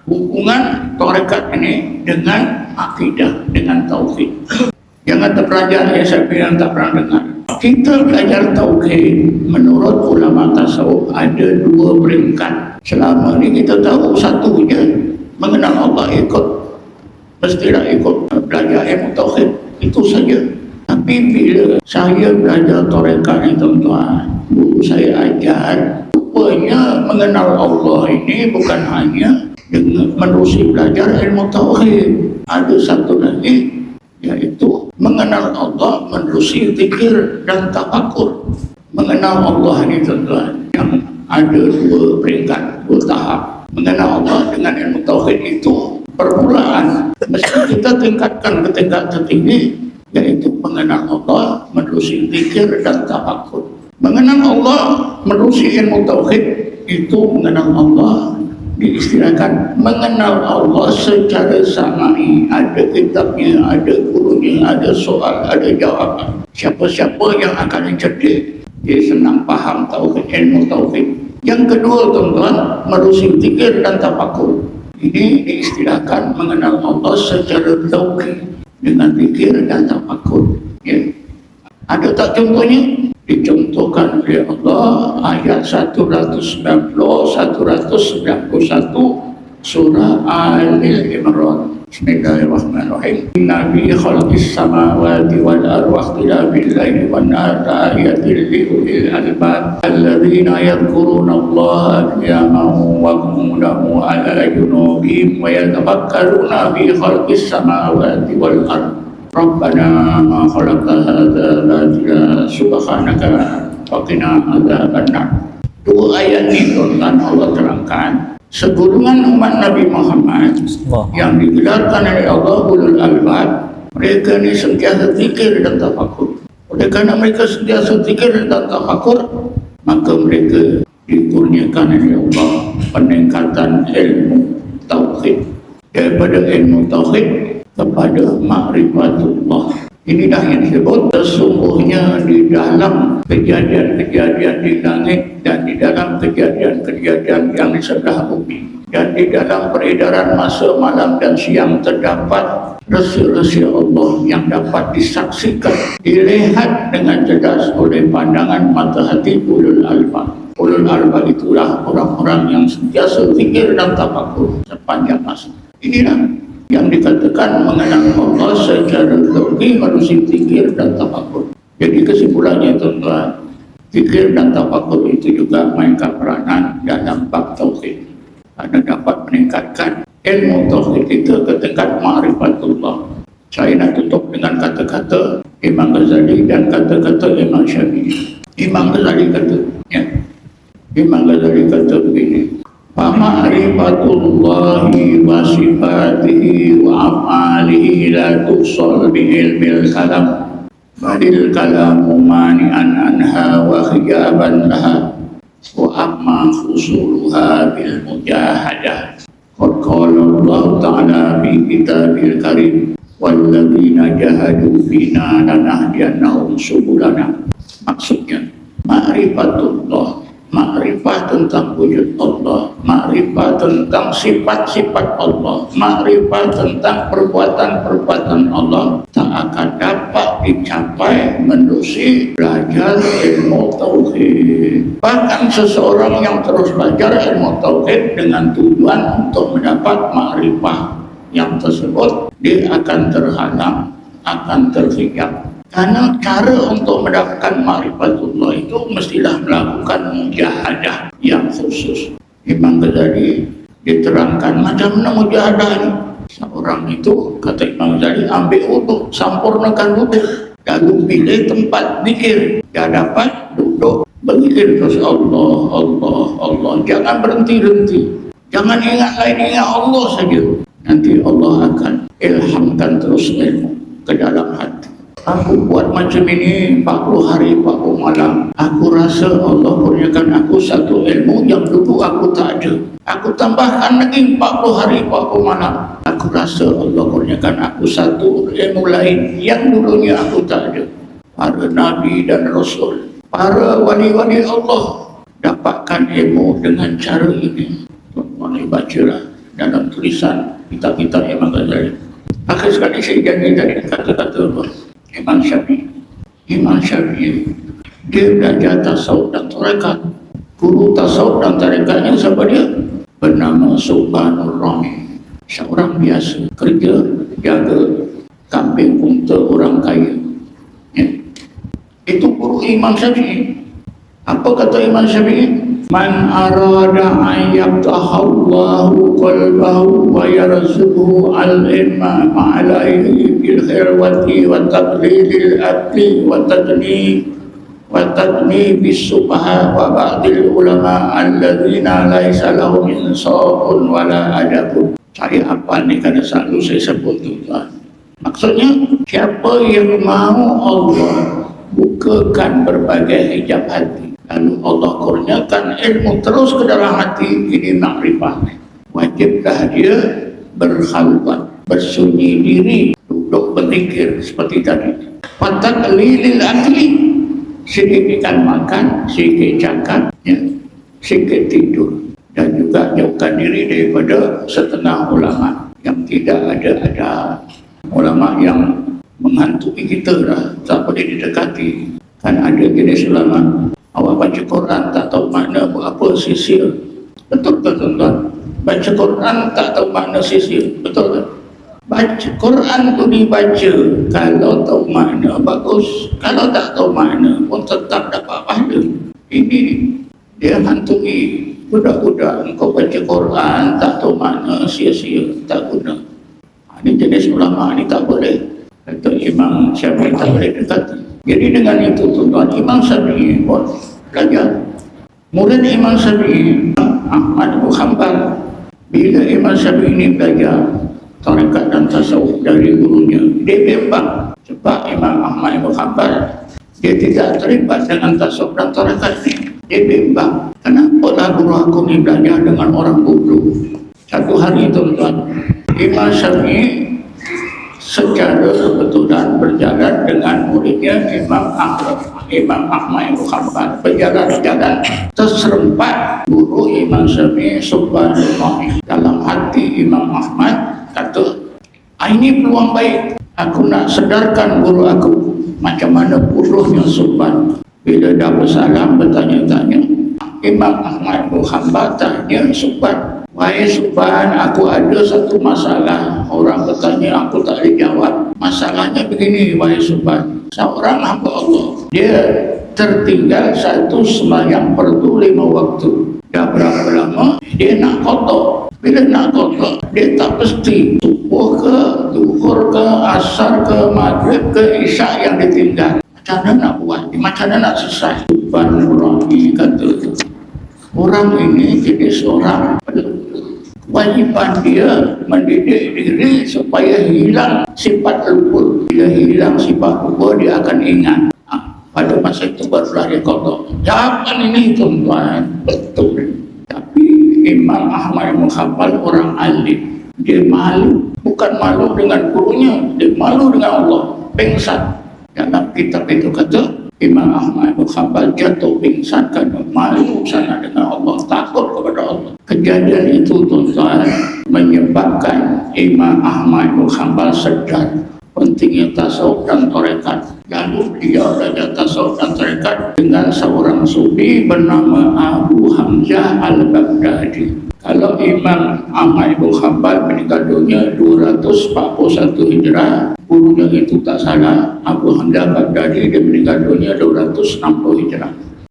hubungan tarekat ini dengan akidah, dengan tauhid. Jangan terpelajar ya, saya bilang tak pernah dengar. Kita belajar tauhid menurut ulama tasawuf ada dua peringkat. Selama ini kita tahu satu je, mengenal Allah, ikut, mestilah ikut belajar ilmu tauhid, itu saja. Tapi bila saya belajar tarekat ni tuan-tuan, guru saya ajar, rupanya mengenal Allah ini bukan hanya dengan menerusi belajar ilmu tauhid. Ada satu lagi, yaitu mengenal Allah menerusi zikir dan tafakkur. Mengenal Allah ini tuan-tuan yang ada dua peringkat, dua tahap. Mengenal Allah dengan ilmu tauhid itu permulaan, mesti kita tingkatkan ke tingkat tertinggi, yaitu mengenal Allah menerusi zikir dan tafakkur. Mengenal Allah menerusi ilmu tauhid itu mengenal Allah, diistilahkan mengenal Allah secara samai, ada kitabnya, ada gurunya, ada soal, ada jawaban. Siapa-siapa yang akan cerdik, dia senang faham tauhid, ilmu tauhid. Yang kedua tuan-tuan, menerusi zikir dan tafakkur. Ini diistilahkan mengenal Allah secara zauqi dengan zikir dan tafakkur. Ya. Ada tak contohnya? Dicontohkan oleh Allah ayat 190, 191 surah Al-Imran. Bismillahirrahmanirrahim. Inna fi khalqis samawati wal ardi wa ikhtilafil laili wan nahari ayatin li ulil albab alladzina yadhkuruna Allaha qiyaman wa qu'udan wa 'ala junubihim wa yatafakkaruna fi khalqis samawati wal ardi Rabbana ma khalaqta hadza batila subhanaka wa qina adzabannar. Dua ayat ini tuan Allah terangkan segolongan umat Nabi Muhammad yang digelarkan oleh Allah ulul albab, mereka ini sentiasa zikir dan tafakkur. Oleh kerana mereka sentiasa zikir dan tafakkur, maka mereka dikurniakan oleh Allah peningkatan ilmu tauhid, daripada ilmu tauhid kepada ma'rifatullah. Inilah yang disebut sesungguhnya di dalam kejadian-kejadian di langit dan di dalam kejadian-kejadian yang di sebelah bumi dan di dalam peredaran masa malam dan siang terdapat rahsia-rahsia Allah yang dapat disaksikan, dilihat dengan jelas oleh pandangan mata hati ulul albab. Ulul albab itulah orang-orang yang sentiasa zikir dan tafakkur sepanjang masa. Inilah yang dikatakan mengenal Allah secara zauqi menerusi zikir dan tafakkur. Jadi kesimpulannya tuan-tuan, zikir dan tafakkur itu juga mainkan peranan dalam bab tauhid. Karena dapat meningkatkan ilmu tauhid kita ke tingkat ma'rifatullah. Saya nak tutup dengan kata-kata Imam Ghazali dan kata-kata Imam Syafi'i. Imam Ghazali kata, Imam Ghazali kata begini, Ma'rifatullahi wa sifatihi wa af'alihi la tusal bi'ilmil kalam Fadil kalamu mani'an anha wa khijaban laha wa amma khusuluha bil mujahadah. Qad qala Allah ta'ala fi kitabil karim walladzina jahadu fina lanahdiyannahum subulana. Maksudnya ma'rifatullah, makrifat tentang wujud Allah, makrifat tentang sifat-sifat Allah, makrifat tentang perbuatan-perbuatan Allah tak akan dapat dicapai menerusi belajar ilmu tauhid. Bahkan seseorang yang terus belajar ilmu tauhid dengan tujuan untuk mendapat makrifat yang tersebut, dia akan terhalang, akan terhijab. Karena cara untuk mendapatkan ma'rifatullah itu mestilah melakukan mujahadah yang khusus. Imam Ghazali diterangkan macam mana mujahadah ini. Seorang itu, kata Imam Ghazali, ambil wuduk, sampurnakan wuduk, lalu pilih tempat zikir. Dia dapat duduk berzikir terus Allah, Allah, Allah. Jangan berhenti-henti. Jangan ingat lain, ingat Allah saja. Nanti Allah akan ilhamkan terus ilmu ke dalam hati. Aku buat macam ini 40 hari 40 malam. Aku rasa Allah kurniakan aku satu ilmu yang dulu aku tak ada. Aku tambahkan lagi 40 hari 40 malam. Aku rasa Allah kurniakan aku satu ilmu lain yang dulunya aku tak ada. Para Nabi dan Rasul, para wali-wali Allah dapatkan ilmu dengan cara ini. Tuan-tuan bacalah dalam tulisan kitab-kitab Imam Ghazali. Akhir sekali saya janji dari kata-kata Imam Syafi'i. Imam Syafi'i dia belajar tasawuf dan tarekat. Guru tasawuf dan tarekatnya siapa dia? Bernama Subhanur Rahmi. Seorang biasa kerja jaga kambing unta orang kaya. Ya. Itu guru Imam Syafi'i. Apa kata Imam Syafi'i? Man arada an yaftahallahu qalbahu wa yarzuqhu al-ilma ma'alaihi bil khirwati wa taqlilil akli wa tadni bis subha wa ba'dil ulama alladzina laisa lahum insafun wala adabun. Saya apa ni kerana selalu saya sebut tuan. Maksudnya siapa yang mahu Allah bukakan berbagai hijab hati, lalu Allah kurniakan ilmu terus ke dalam hati, ini makrifah. Wajiblah dia berkhalwat, bersunyi diri, duduk berzikir seperti tadi. Fatak lilil akli, sedikitkan makan, sedikit cakap, ya, sedikit tidur, dan juga jauhkan diri daripada setengah ulama yang tidak ada ulama yang menghantui kita lah, tak boleh didekati. Kan ada jenis ulama awak baca Quran tak tahu makna apa sisir, betul tak tuan-tuan? Baca Quran tak tahu makna sisir, betul tak? Baca Quran tu dibaca, kalau tahu makna bagus, kalau tak tahu makna pun tetap dapat pahala. Ini dia hantui budak-budak. Engkau baca Quran tak tahu makna, sia-sia, tak guna. Ini jenis ulama ni tak boleh. Kata Imam Syafi'i tak boleh dekati. Jadi dengan itu tuan-tuan, Imam Syafi'i pun belajar. Murid Imam Syafi'i Ahmad bin Hanbal, bila Imam Syafi'i ini belajar tarekat dan tasawuf dari gurunya, dia bimbang. Sebab Imam Ahmad bin Hanbal dia tidak terlibat dengan tasawuf dan tarekat ni. Dia bimbang, kenapa lah guru aku ni belajar dengan orang bodoh. Satu hari tuan-tuan, Imam Syafi'i secara kebetulan berjalan dengan muridnya Imam Ahmad bin Hanbal. Berjalan-jalan terserempak guru Imam Syafi'i Subhanallah. Dalam hati Imam Ahmad kata, ini peluang baik, aku nak sedarkan guru aku macam mana bodohnya Subhan. Bila dah bersalam bertanya-tanya, Imam Ahmad bin Hanbal tanya Subhan, wahai Subhan, aku ada satu masalah. Orang bertanya, aku tak boleh jawab. Masalahnya begini, wahai Subhan. Seorang hamba Allah, dia tertinggal satu sembahyang fardu 5 waktu. Dah berapa lama dia nak qada. Bila nak qada, dia tak pasti subuh ke, zuhur ke, asar ke, maghrib ke, isyak yang ditinggal. Macam mana nak buat? Macam mana nak selesai? Subhanallah, kata orang ini jadi seorang wajiban dia mendidik diri supaya hilang sifat lupa. Bila hilang sifat lupa, dia akan ingat. Pada masa itu barulah dia qada. Jawapan ini tuan-tuan betul. Tapi Imam Ahmad bin Hanbal orang alim, dia malu. Bukan malu dengan gurunya, dia malu dengan Allah. Pingsan. Dalam kitab itu kata Imam Ahmad bin Hanbal jatuh pingsan kerana malu sana dengan Allah, takut kepada Allah. Kejadian itu tuan-tuan menyebabkan Imam Ahmad bin Hanbal sedar pentingnya tasawuf dan tarekat. Lalu dia belajar tasawuf dan tarekat dengan seorang sufi bernama Abu Hamzah Al-Baghdadi. Kalau Imam Ahmad bin Hanbal meninggal dunia 241 Hijrah, gurunya itu tak salah, Abu Hamzah Al-Baghdadi dia meninggal dunia 260 Hijrah.